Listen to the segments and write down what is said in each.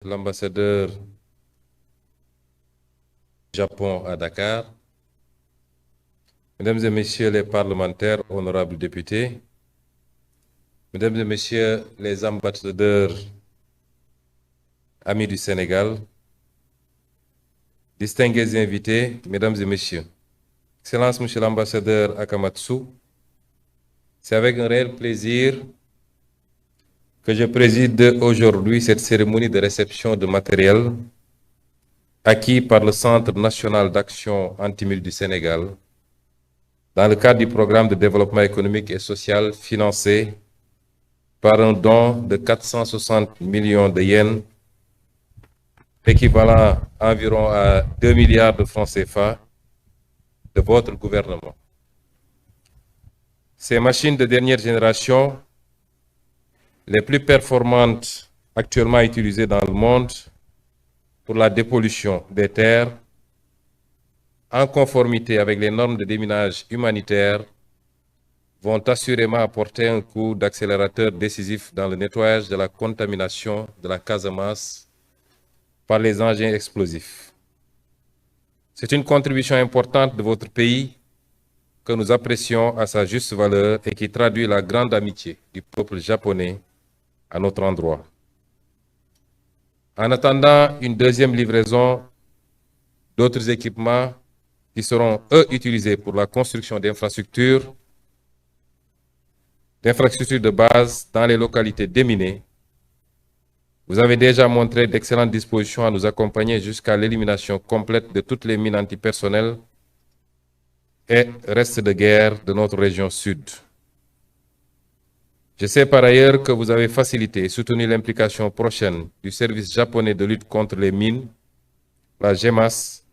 l'ambassadeur du Japon à Dakar, Mesdames et Messieurs les parlementaires, honorables députés, Mesdames et Messieurs les ambassadeurs, amis du Sénégal, distingués invités, Mesdames et Messieurs, Excellence Monsieur l'ambassadeur Akamatsu, c'est avec un réel plaisir que je préside aujourd'hui cette cérémonie de réception de matériel acquis par le Centre national d'action antimil du Sénégal dans le cadre du programme de développement économique et social financé par un don de 460 millions de yens, équivalent environ à 2 milliards de francs CFA de votre gouvernement. Ces machines de dernière génération, les plus performantes actuellement utilisées dans le monde pour la dépollution des terres, en conformité avec les normes de déminage humanitaire, vont assurément apporter un coup d'accélérateur décisif dans le nettoyage de la contamination de la Casamance par les engins explosifs. C'est une contribution importante de votre pays que nous apprécions à sa juste valeur et qui traduit la grande amitié du peuple japonais à notre endroit. En attendant une deuxième livraison d'autres équipements qui seront, eux, utilisés pour la construction d'infrastructures de base dans les localités déminées, vous avez déjà montré d'excellentes dispositions à nous accompagner jusqu'à l'élimination complète de toutes les mines antipersonnelles et restes de guerre de notre région sud. Je sais par ailleurs que vous avez facilité et soutenu l'implication prochaine du service japonais de lutte contre les mines, la GEMAS,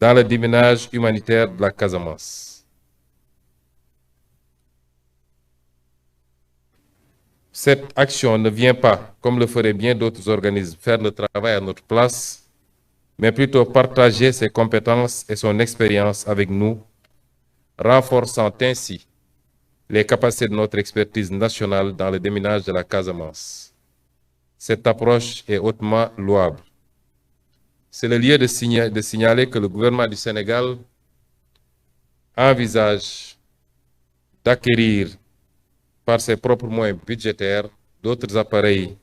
dans le déminage humanitaire de la Casamance. Cette action ne vient pas, comme le feraient bien d'autres organismes, faire le travail à notre place, mais plutôt partager ses compétences et son expérience avec nous, renforçant ainsi les capacités de notre expertise nationale dans le déminage de la Casamance. Cette approche est hautement louable. C'est le lieu de signaler que le gouvernement du Sénégal envisage d'acquérir par ses propres moyens budgétaires d'autres appareils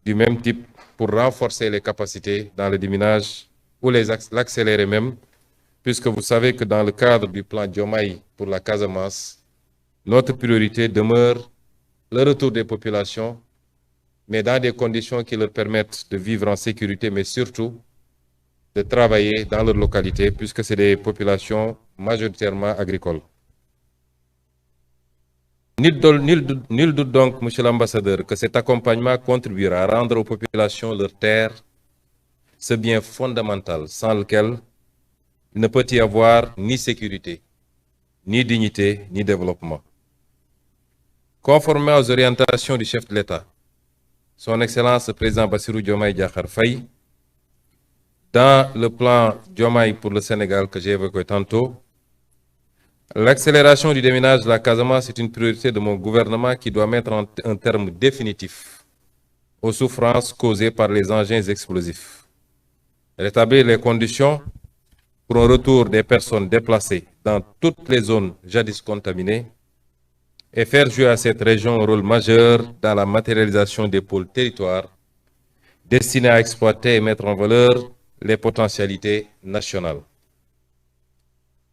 du même type pour renforcer les capacités dans le déminage ou l'accélérer même, puisque vous savez que dans le cadre du plan Diomaye pour la Casamance, notre priorité demeure le retour des populations, mais dans des conditions qui leur permettent de vivre en sécurité, mais surtout de travailler dans leur localité, puisque c'est des populations majoritairement agricoles. Nul doute donc, Monsieur l'ambassadeur, que cet accompagnement contribuera à rendre aux populations leurs terres ce bien fondamental sans lequel il ne peut y avoir ni sécurité, ni dignité, ni développement. Conformément aux orientations du chef de l'État, Son Excellence le Président Bassirou Diomaye Diakhar Faye, dans le plan Diomaye pour le Sénégal que j'ai évoqué tantôt, l'accélération du déminage de la Casamance est une priorité de mon gouvernement qui doit mettre un terme définitif aux souffrances causées par les engins explosifs, rétablir les conditions pour un retour des personnes déplacées dans toutes les zones jadis contaminées et faire jouer à cette région un rôle majeur dans la matérialisation des pôles territoires destinés à exploiter et mettre en valeur les potentialités nationales.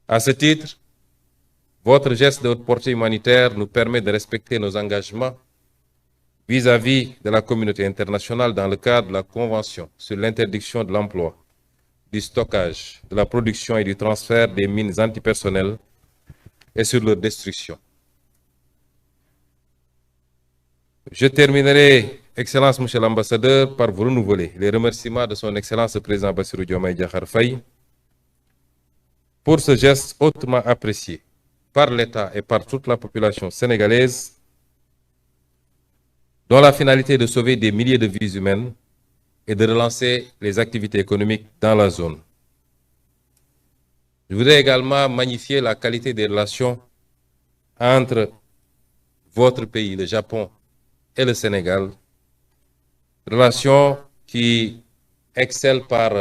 À ce titre, votre geste de haute portée humanitaire nous permet de respecter nos engagements vis-à-vis de la communauté internationale dans le cadre de la Convention sur l'interdiction de l'emploi, du stockage, de la production et du transfert des mines antipersonnelles et sur leur destruction. Je terminerai, Excellence, Monsieur l'ambassadeur, par vous renouveler les remerciements de Son Excellence le Président Bassirou Diomaye Diakhar Faye pour ce geste hautement apprécié par l'État et par toute la population sénégalaise, dont la finalité est de sauver des milliers de vies humaines et de relancer les activités économiques dans la zone. Je voudrais également magnifier la qualité des relations entre votre pays, le Japon, et le Sénégal, relations qui excelle par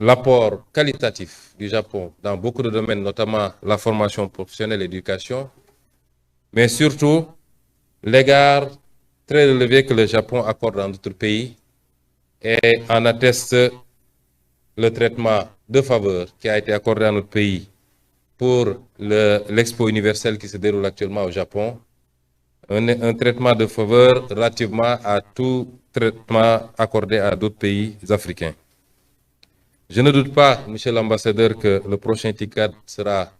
l'apport qualitatif du Japon dans beaucoup de domaines, notamment la formation professionnelle et l'éducation, mais surtout l'égard très élevé que le Japon accorde dans d'autres pays, et en atteste le traitement de faveur qui a été accordé à notre pays pour l'Expo universelle qui se déroule actuellement au Japon, un traitement de faveur relativement à tout traitement accordé à d'autres pays africains. Je ne doute pas, Monsieur l'ambassadeur, que le prochain TICAD sera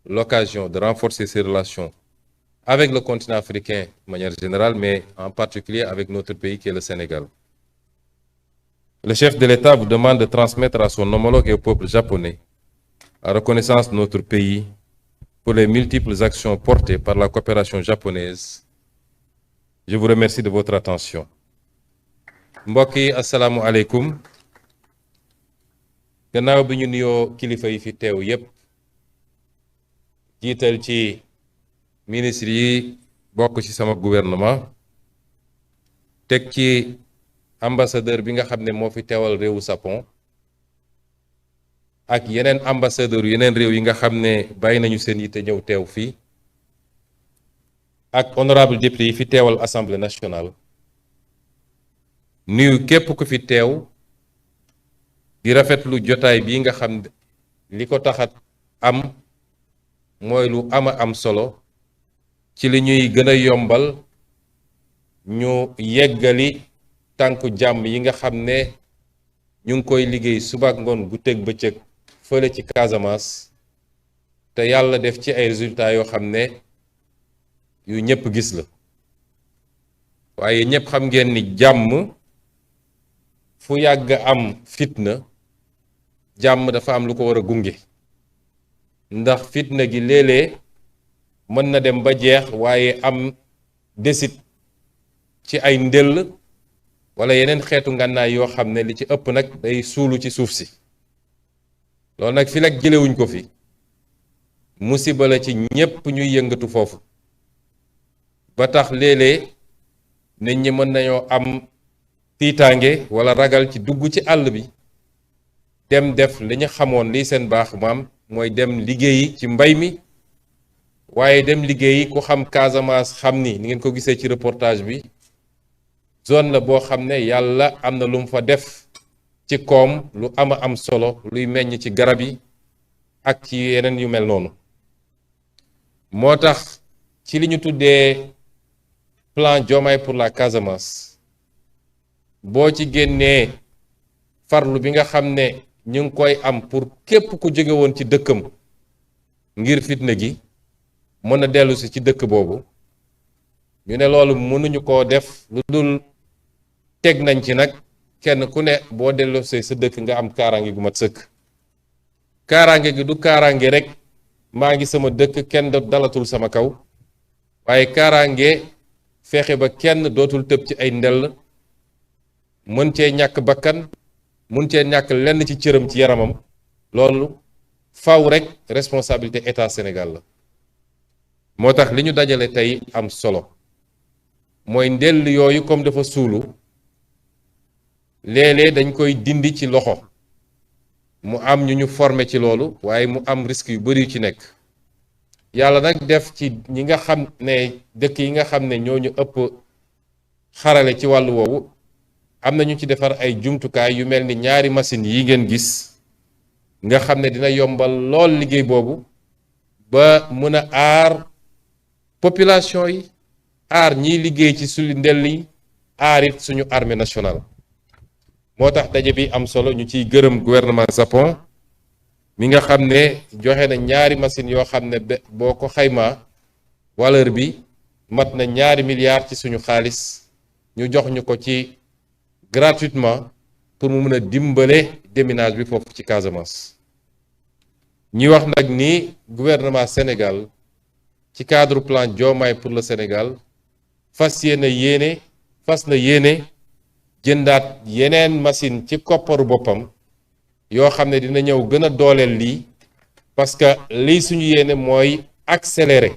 l'occasion de renforcer ces relations avec le continent africain de manière générale, mais en particulier avec notre pays qui est le Sénégal. Le chef de l'État vous demande de transmettre à son homologue et au peuple japonais la reconnaissance de notre pays pour les multiples actions portées par la coopération japonaise. Je vous remercie de votre attention. Mbokk yi asalaamu aleykum. Gannaaw bi ñu nuyoo kilifa yi fi teew yépp, jiital ci ministre yi bokk ci sama gouvernement, teg ci ambassadeur bi nga xam ne moo fi teewal réewu Japon, ak yeneen ambassadeur yeneen réew yi nga xam ne bàyyi nañu seen yitte ñëw teew fii, ak honorable député yi fi teewal Assemblée nationale, nuyu képp ku fi teew di rafetlu jotaay bii nga xam li ko taxat am mooy lu am solo ci li ñuy gën a yombal ñu yeggali tànku jàmm yi nga xam ne ñu ngi koy liggéey suba ak ngoon guddeeg bëccëg fële ci Casamance, te yàlla def ci ay résultats yoo xam ne yu ñëpp gis la. waaye ñëpp xam ngeen ni jàmm fu yàgg am fitna, jàmm dafa am lu ko war a gunge, ndax fitna gi léeg-léeg mën na dem ba jeex waaye am desit ci ay ndëll wala yeneen xeetu ngànnaay yoo xam ne li ci ëpp nag day suulu ci suuf si. loolu nag fi nag jëlewuñ ko fi, musiba la ci ñépp ñuy yëngatu foofu, ba tax léeg-léeg nit ñi mën nañoo am tiitaange wala ragal ci dugg ci àll bi dem def li ñu xamoon lii seen baax maam mooy dem liggéeyi ci mbay mi, waaye dem liggéeyi ku xam Casamance xam ni ngeen ko gisee ci reportage bi, zone la boo xam ne yàlla am na lu mu fa def ci koom lu am solo, luy meññ ci garab yi ak ci yeneen yu mel noonu. moo tax ci li ñu tuddee plan Diomaye pour la Casamance, boo ci génnee farlu bi nga xam ne ñu ngi koy am pour képp ku jóge woon ci dëkkam ngir fitna gi mën a dellu si ci dëkk boobu, ñu ne loolu mënuñu koo def lu dul teg nañ ci nag kenn ku ne boo dellu see sa dëkk nga am kaaraange gu mat sëkk. kaaraange gi du kaaraange rek maa ngi sama dëkk kenn dalatul sama kaw, waaye kaaraange fexe ba kenn dootul tëb ci ay ndell, mën cee ñàkk bakkan, mën cee ñàkk lenn ci cëram ci yaramam. loolu faw rek responsabilité état Sénégal la. moo tax li ñu dajale tey am solo mooy ndell yooyu comme dafa suulu, léeg-léeg dañ koy dindi ci loxo, mu am ñu formé ci loolu, waaye mu am risque yu bari yu ci nekk. yàlla nag def ci ñi nga xam ne dëkk yi nga xam ne ñoo ñu ëpp xarale ci wàllu woowu, am na ñu ci defar ay jumtukaay yu mel ni ñaari machine yi ngeen gis, nga xam ne dina yombal lool liggéey boobu ba mën a aar population yi, aar ñiy liggéey ci suli ndell yi, aar it suñu armée nationale. moo tax daje bi am solo, ñu ciy gërëm gouvernement Japon mi nga xam ne joxe na ñaari machine yoo xam ne boo ko xaymaa valeur bi mat na 2 milliards ci suñu xaalis, ñu jox ñu ko ci gratuitement pour mu mën a dimbale déminage bi foofu ci Casamance. ñi wax nag ni gouvernement Sénégal ci cadre plan Diomaye pour le Sénégal fas na yéene jëndaat yeneen machine ci kopparu boppam yoo xam ne dina ñëw gën a dooleel lii, parce que lii suñu yéene mooy accélérer,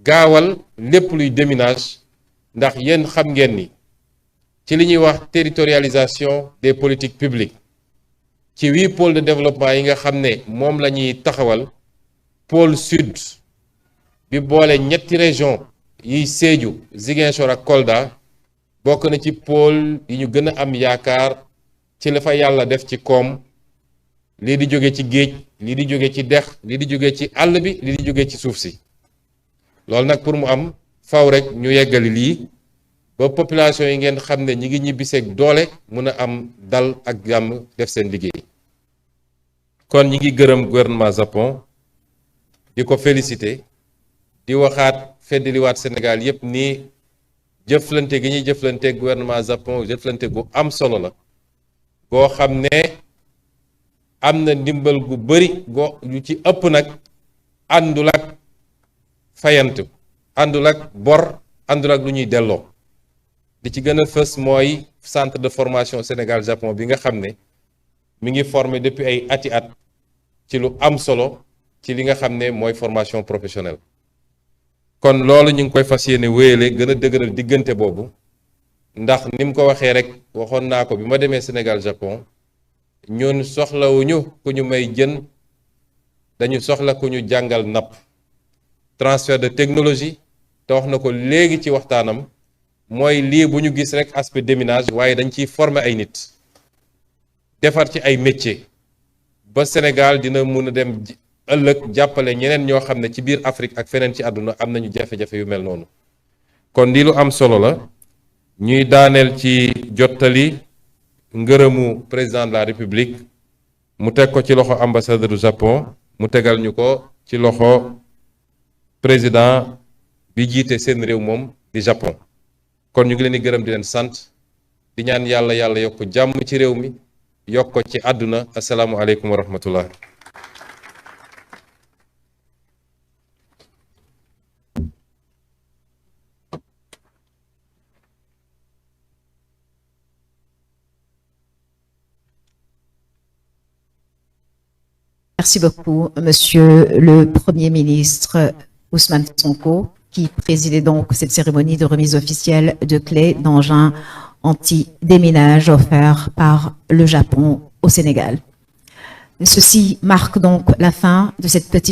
gaawal lépp luy déminage, ndax yéen xam ngeen ni ci li ñuy wax territorialisation des politiques publiques ci 8 pôles de développement yi nga xam ne moom la ñuy taxawal pôle sud bi boole ñetti région yiy Sédhiou Ziguinchor ak Kolda bokk na ci pôle yi ñu gën a am yaakaar ci la fa yàlla def ci koom lii di jóge ci géej lii di jóge ci dex lii di jóge ci àll bi lii di jóge ci suuf si loolu nag pour mu am faw rek ñu yeggali lii ba population yi ngeen xam ne ñi ngi ñibbiseeg doole mun a am dal ak jàmm def seen liggéey kon ñi ngi gërëm gouvernement Japon di ko féliciter di waxaat feddaliwaat Sénégal yépp nii jëflante gi ñuy jëflante gouvernement Japon jëflante gu am solo la goo xam ne am na ndimbal gu bari go yu ci ëpp nag àndul ak fayantu àndul ak bor àndul ak lu ñuy delloo li ci gën a fës mooy centre de formation Sénégal Japon bi nga xam ne mi ngi formé depuis ay ati at ci lu am solo ci li nga xam ne mooy formation professionnelle kon loolu ñu ngi koy fas yéene wéyale gën a dëgëral diggante boobu ndax ni mu ko waxee rek waxoon naa ko bi ma demee Sénégal Japon ñun soxlawuñu ku ñu may jën dañu soxla ku ñu jàngal napp transfert de technologie te wax na ko léegi ci waxtaanam mooy lii bu ñu gis rek aspect déminage waaye dañ ciy former ay nit defar ci ay métiers ba Sénégal dina mun a dem ëllëg jàppale ñeneen ñoo xam ne ci biir Afrique ak feneen ci àdduna am nañu jafe-jafe yu mel noonu kon lii lu am solo la ñuy daaneel ci jottali ngërëmu président de la République mu teg ko ci loxo ambassadeur du Japon mu tegal ñu ko ci loxo président bi jiite seen réew moom di Japon kon ñu ngi leen di gërëm di leen sant di ñaan yàlla yokk jàmm ci réew mi yokk ko ci àdduna asalaamualeykum wa rahmatullah. Merci beaucoup, Monsieur le Premier ministre Ousmane Sonko, qui présidait donc cette cérémonie de remise officielle de clés d'engins anti-déminage offerts par le Japon au Sénégal. Ceci marque donc la fin de cette petite